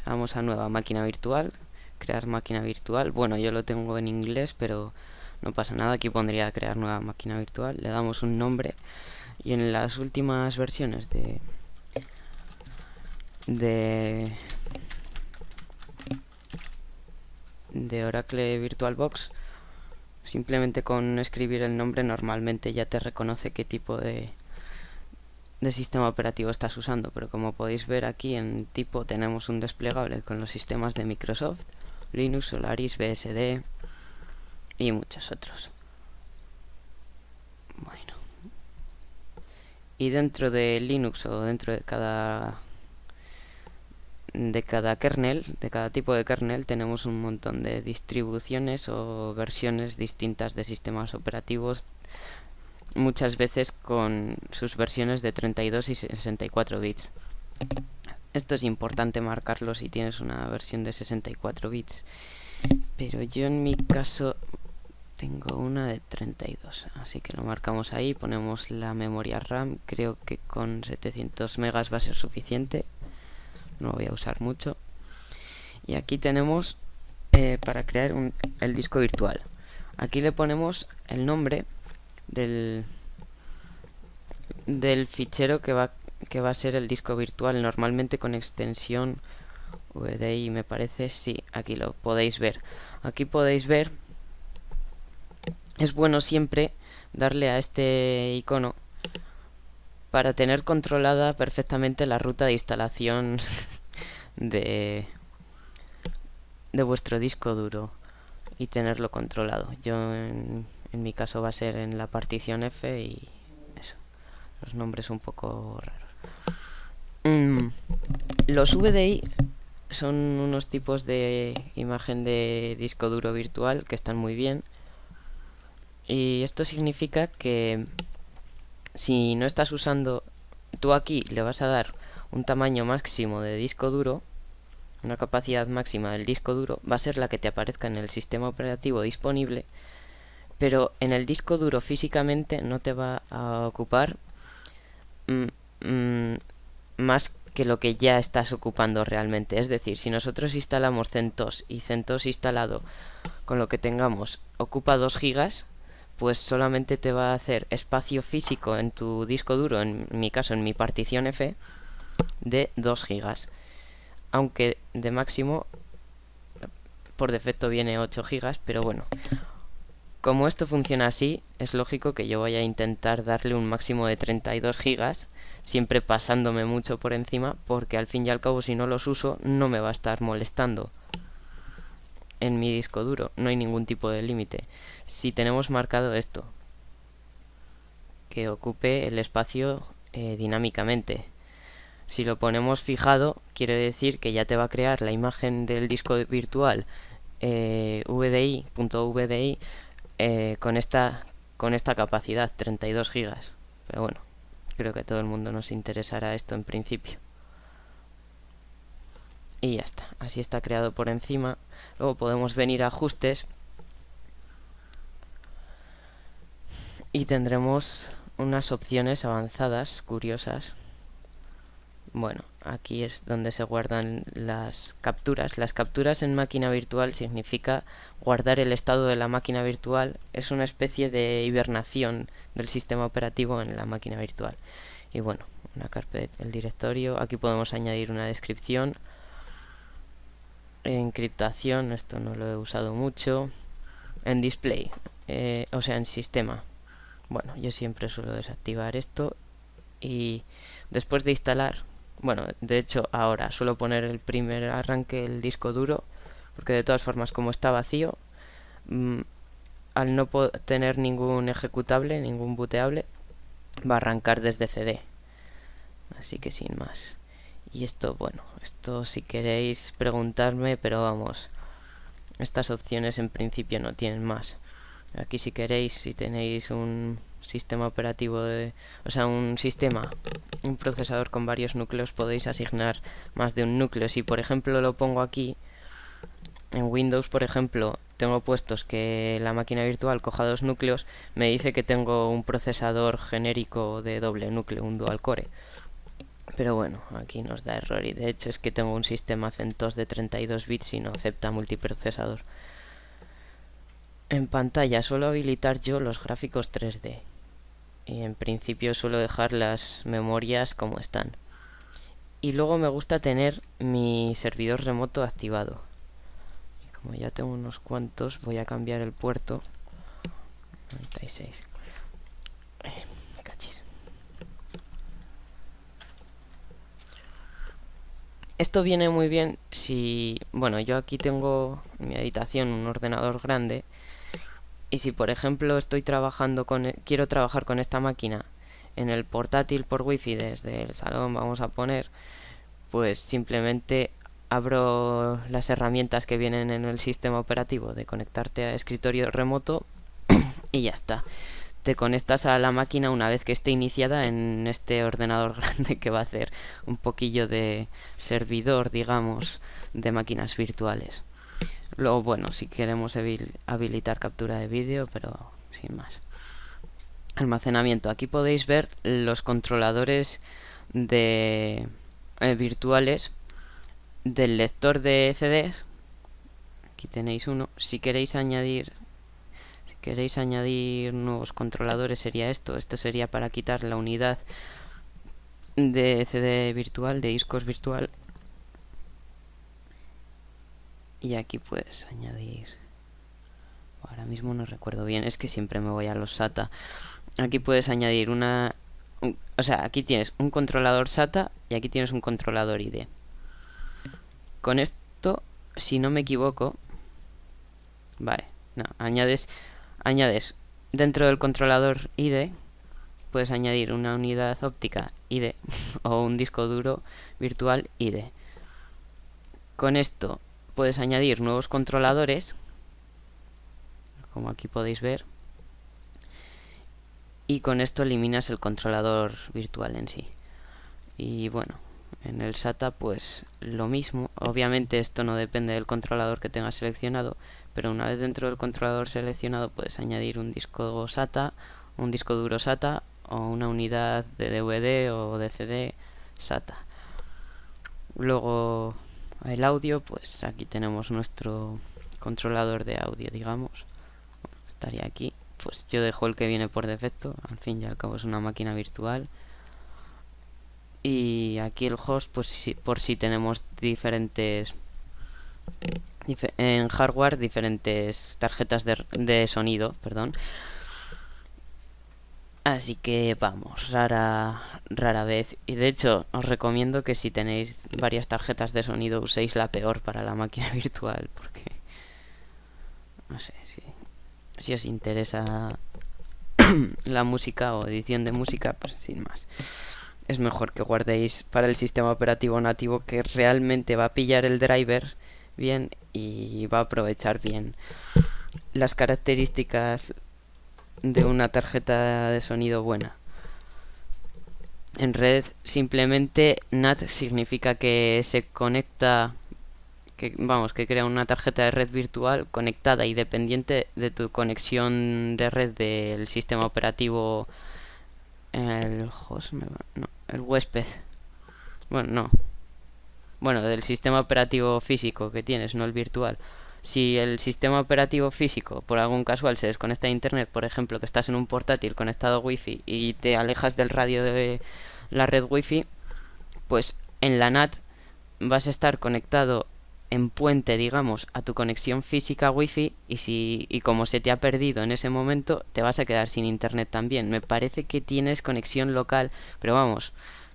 Vamos a nueva máquina virtual, crear máquina virtual. Bueno, yo lo tengo en inglés, pero no pasa nada. Aquí pondría crear nueva máquina virtual. Le damos un nombre y en las últimas versiones de, de Oracle VirtualBox, simplemente con escribir el nombre normalmente ya te reconoce qué tipo de sistema operativo estás usando, pero como podéis ver aquí en tipo tenemos un desplegable con los sistemas de Microsoft, Linux, Solaris, BSD y muchos otros. Bueno, y dentro de Linux o dentro de cada kernel, de cada tipo de kernel, tenemos un montón de distribuciones o versiones distintas de sistemas operativos, muchas veces con sus versiones de 32 y 64 bits. Esto es importante marcarlo si tienes una versión de 64 bits, pero yo en mi caso tengo una de 32, así que lo marcamos ahí, ponemos la memoria RAM, creo que con 700 megas va a ser suficiente, no voy a usar mucho. Y aquí tenemos para crear el disco virtual. Aquí le ponemos el nombre del fichero que va a ser el disco virtual, normalmente con extensión VDI, me parece. Sí, aquí lo podéis ver. Aquí podéis ver, es bueno siempre darle a este icono para tener controlada perfectamente la ruta de instalación de vuestro disco duro y tenerlo controlado. Yo en mi caso va a ser en la partición F y eso, los nombres un poco raros. Los VDI son unos tipos de imagen de disco duro virtual que están muy bien, y esto significa que si no estás usando, tú aquí le vas a dar un tamaño máximo de disco duro, una capacidad máxima del disco duro, va a ser la que te aparezca en el sistema operativo disponible, pero en el disco duro físicamente no te va a ocupar más que lo que ya estás ocupando realmente. Es decir, si nosotros instalamos CentOS y CentOS instalado con lo que tengamos ocupa 2 gigas, pues solamente te va a hacer espacio físico en tu disco duro, en mi caso en mi partición F, de 2 gigas. Aunque de máximo por defecto viene 8 gigas, pero bueno, como esto funciona así, es lógico que yo vaya a intentar darle un máximo de 32 gigas, siempre pasándome mucho por encima, porque al fin y al cabo si no los uso no me va a estar molestando en mi disco duro, no hay ningún tipo de límite. Si tenemos marcado esto, que ocupe el espacio dinámicamente, si lo ponemos fijado, quiere decir que ya te va a crear la imagen del disco virtual VDI.VDI con esta capacidad, 32 gigas. Pero bueno, creo que a todo el mundo nos interesará esto en principio. Y ya está, así está creado por encima. Luego podemos venir a ajustes y tendremos unas opciones avanzadas, curiosas. Bueno, aquí es donde se guardan las capturas. Las capturas en máquina virtual significa guardar el estado de la máquina virtual. Es una especie de hibernación del sistema operativo en la máquina virtual. Y bueno, una carpeta, el directorio. Aquí podemos añadir una descripción. Encriptación, esto no lo he usado mucho. En display, o sea, en sistema. Bueno, yo siempre suelo desactivar esto. Y después de instalar, bueno, de hecho ahora suelo poner el primer arranque el disco duro, porque de todas formas como está vacío, al no tener ningún ejecutable, ningún booteable, va a arrancar desde CD. Así que sin más. Y esto, bueno, esto si queréis preguntarme, pero vamos, estas opciones en principio no tienen más. Aquí si queréis, si tenéis un sistema operativo un procesador con varios núcleos, podéis asignar más de un núcleo. Si por ejemplo lo pongo aquí, en Windows por ejemplo, tengo puestos que la máquina virtual coja 2 núcleos, me dice que tengo un procesador genérico de doble núcleo, un dual core. Pero bueno, aquí nos da error y de hecho es que tengo un sistema CentOS de 32 bits y no acepta multiprocesador. En pantalla suelo habilitar yo los gráficos 3D y en principio suelo dejar las memorias como están. Y luego me gusta tener mi servidor remoto activado. Y como ya tengo unos cuantos, voy a cambiar el puerto 96. Cachis. Esto viene muy bien si... Bueno, yo aquí tengo en mi habitación un ordenador grande. Y si por ejemplo estoy trabajando quiero trabajar con esta máquina en el portátil por wifi desde el salón, vamos a poner, pues simplemente abro las herramientas que vienen en el sistema operativo de conectarte a escritorio remoto y ya está. Te conectas a la máquina una vez que esté iniciada en este ordenador grande que va a hacer un poquillo de servidor, digamos, de máquinas virtuales. Luego, bueno, si queremos habilitar captura de vídeo, pero sin más. Almacenamiento. Aquí podéis ver los controladores de virtuales del lector de CDs. Aquí tenéis uno. Si queréis añadir nuevos controladores sería esto. Esto sería para quitar la unidad de CD virtual, de discos virtual. Y aquí puedes añadir... Ahora mismo no recuerdo bien, es que siempre me voy a los SATA. Aquí puedes añadir o sea, aquí tienes un controlador SATA y aquí tienes un controlador ID. Con esto, si no me equivoco... Vale, no, añades dentro del controlador ID, puedes añadir una unidad óptica ID o un disco duro virtual ID. Con esto puedes añadir nuevos controladores, como aquí podéis ver, y con esto eliminas el controlador virtual en sí. Y bueno, en el SATA pues lo mismo. Obviamente esto no depende del controlador que tengas seleccionado, pero una vez dentro del controlador seleccionado puedes añadir un disco SATA, un disco duro SATA o una unidad de DVD o de CD SATA. Luego el audio, pues aquí tenemos nuestro controlador de audio, digamos. Estaría aquí. Pues yo dejo el que viene por defecto, al fin y al cabo es una máquina virtual. Y aquí el host, pues por si tenemos diferentes en hardware, diferentes tarjetas de sonido, perdón. Así que vamos, rara vez. Y de hecho os recomiendo que si tenéis varias tarjetas de sonido uséis la peor para la máquina virtual, porque no sé si os interesa la música o edición de música, pues sin más. Es mejor que guardéis para el sistema operativo nativo, que realmente va a pillar el driver bien y va a aprovechar bien las características de una tarjeta de sonido buena. En red simplemente NAT significa que se conecta, que crea una tarjeta de red virtual conectada y dependiente de tu conexión de red del sistema operativo, el host, no, el huésped. Bueno, del sistema operativo físico que tienes, no el virtual. Si el sistema operativo físico por algún casual se desconecta de internet, por ejemplo, que estás en un portátil conectado a wifi y te alejas del radio de la red wifi, pues en la NAT vas a estar conectado en puente, digamos, a tu conexión física wifi, y como se te ha perdido en ese momento, te vas a quedar sin internet también. Me parece que tienes conexión local, pero vamos,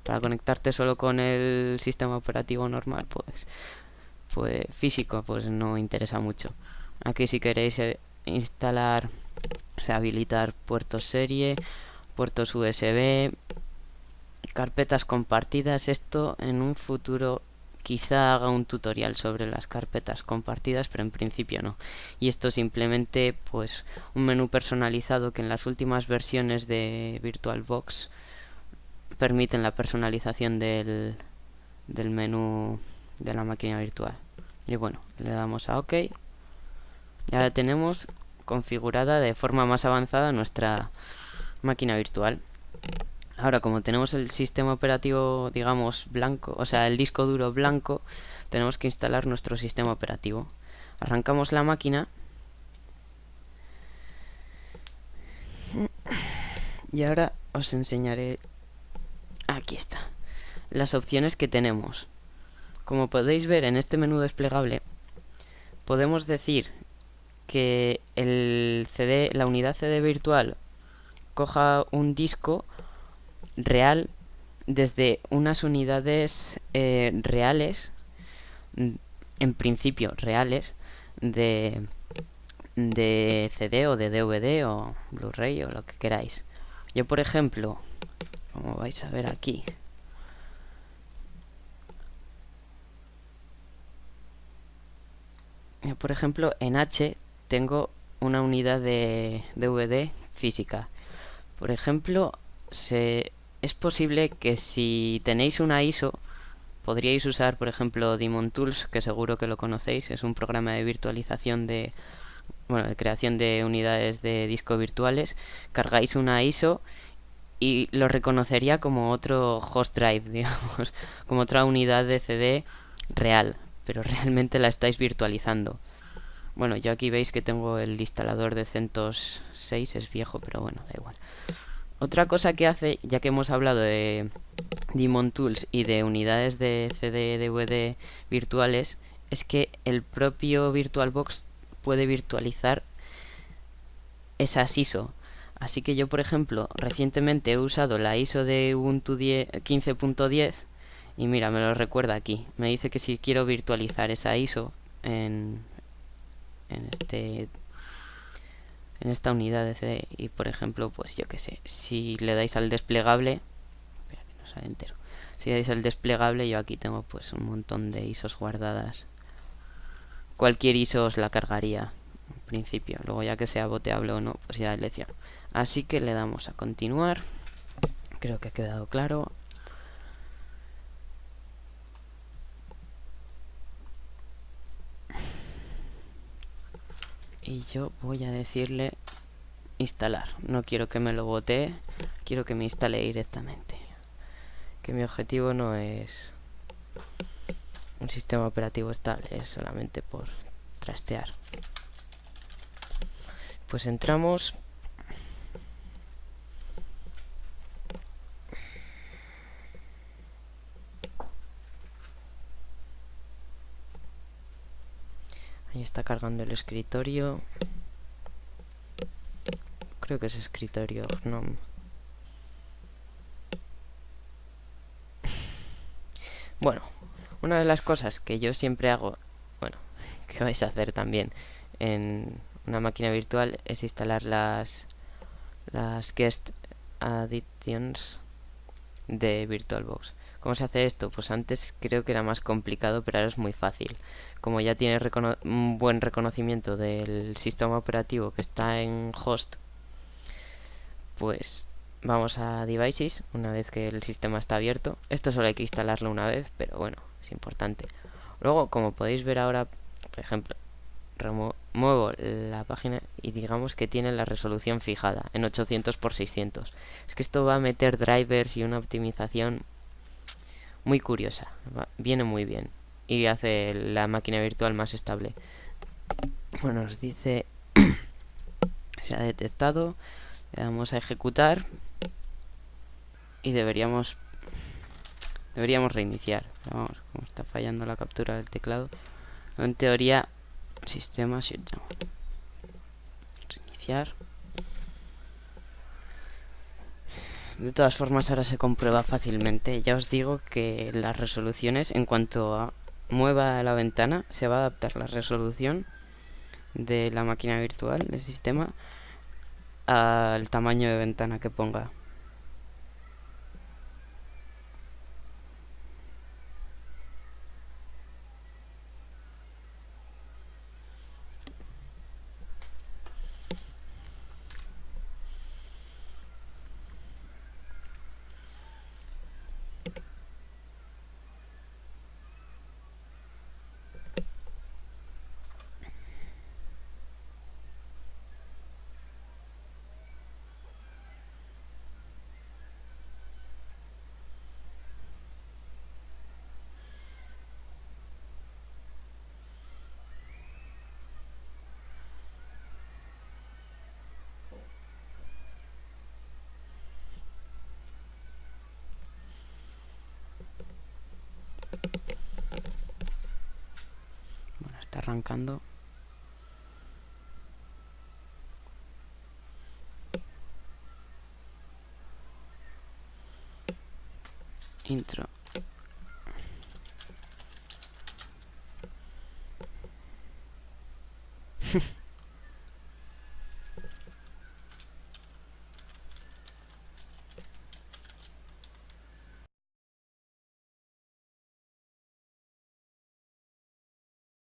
para conectarte solo con el sistema operativo normal, pues físico, pues no interesa mucho. Aquí si queréis instalar, o sea, habilitar puertos serie, puertos USB, carpetas compartidas. Esto en un futuro quizá haga un tutorial sobre las carpetas compartidas, pero en principio no. Y esto simplemente pues un menú personalizado que en las últimas versiones de VirtualBox permiten la personalización del menú de la máquina virtual. Y bueno, le damos a OK. Ya la tenemos configurada de forma más avanzada nuestra máquina virtual. Ahora, como tenemos el sistema operativo, digamos, blanco, o sea, el disco duro blanco, tenemos que instalar nuestro sistema operativo. Arrancamos la máquina y ahora os enseñaré, aquí está, las opciones que tenemos. Como podéis ver en este menú desplegable, podemos decir que el CD, la unidad CD virtual, coja un disco real desde unas unidades reales, en principio reales, de, de CD o de DVD o Blu-ray o lo que queráis. Yo, por ejemplo, como vais a ver aquí, en H tengo una unidad de DVD física. Por ejemplo, es posible que si tenéis una ISO, podríais usar, por ejemplo, Daemon Tools, que seguro que lo conocéis. Es un programa de virtualización de creación de unidades de disco virtuales. Cargáis una ISO y lo reconocería como otro host drive, digamos, como otra unidad de CD real, pero realmente la estáis virtualizando. Bueno, yo aquí veis que tengo el instalador de CentOS 6, es viejo, pero bueno, da igual. Otra cosa que hace, ya que hemos hablado de Daemon Tools y de unidades de CD DVD virtuales, es que el propio VirtualBox puede virtualizar esas ISO. Así que yo, por ejemplo, recientemente he usado la ISO de Ubuntu 15.10 y mira, me lo recuerda aquí. Me dice que si quiero virtualizar esa ISO en, en este en esta unidad de CD y por ejemplo, pues yo que sé, si le dais al desplegable, espera que no sale entero. Si le dais al desplegable, yo aquí tengo pues un montón de ISOs guardadas. Cualquier ISO os la cargaría en principio, luego ya que sea boteable o no, pues ya elección. Así que le damos a continuar. Creo que ha quedado claro. Y yo voy a decirle instalar. No quiero que me lo botee, quiero que me instale directamente. Que mi objetivo no es un sistema operativo estable, es solamente por trastear. Pues entramos. Ahí está cargando el escritorio. Creo que es escritorio GNOME. Bueno, una de las cosas que yo siempre hago, bueno, que vais a hacer también en una máquina virtual, es instalar las guest additions de VirtualBox. ¿Cómo se hace esto? Pues antes creo que era más complicado, pero ahora es muy fácil. Como ya tiene un buen reconocimiento del sistema operativo que está en host, pues vamos a Devices una vez que el sistema está abierto. Esto solo hay que instalarlo una vez, pero bueno, es importante. Luego, como podéis ver ahora, por ejemplo, muevo la página y digamos que tiene la resolución fijada en 800x600. Es que esto va a meter drivers y una optimización muy curiosa. Viene muy bien y hace la máquina virtual más estable. Bueno, nos dice se ha detectado. Le damos a ejecutar y deberíamos reiniciar. Pero vamos, como está fallando la captura del teclado, en teoría sistema shutdown. Reiniciar. De todas formas ahora se comprueba fácilmente. Ya os digo que las resoluciones, en cuanto mueva la ventana, se va a adaptar la resolución de la máquina virtual del sistema al tamaño de ventana que ponga. Bueno, está arrancando. Intro.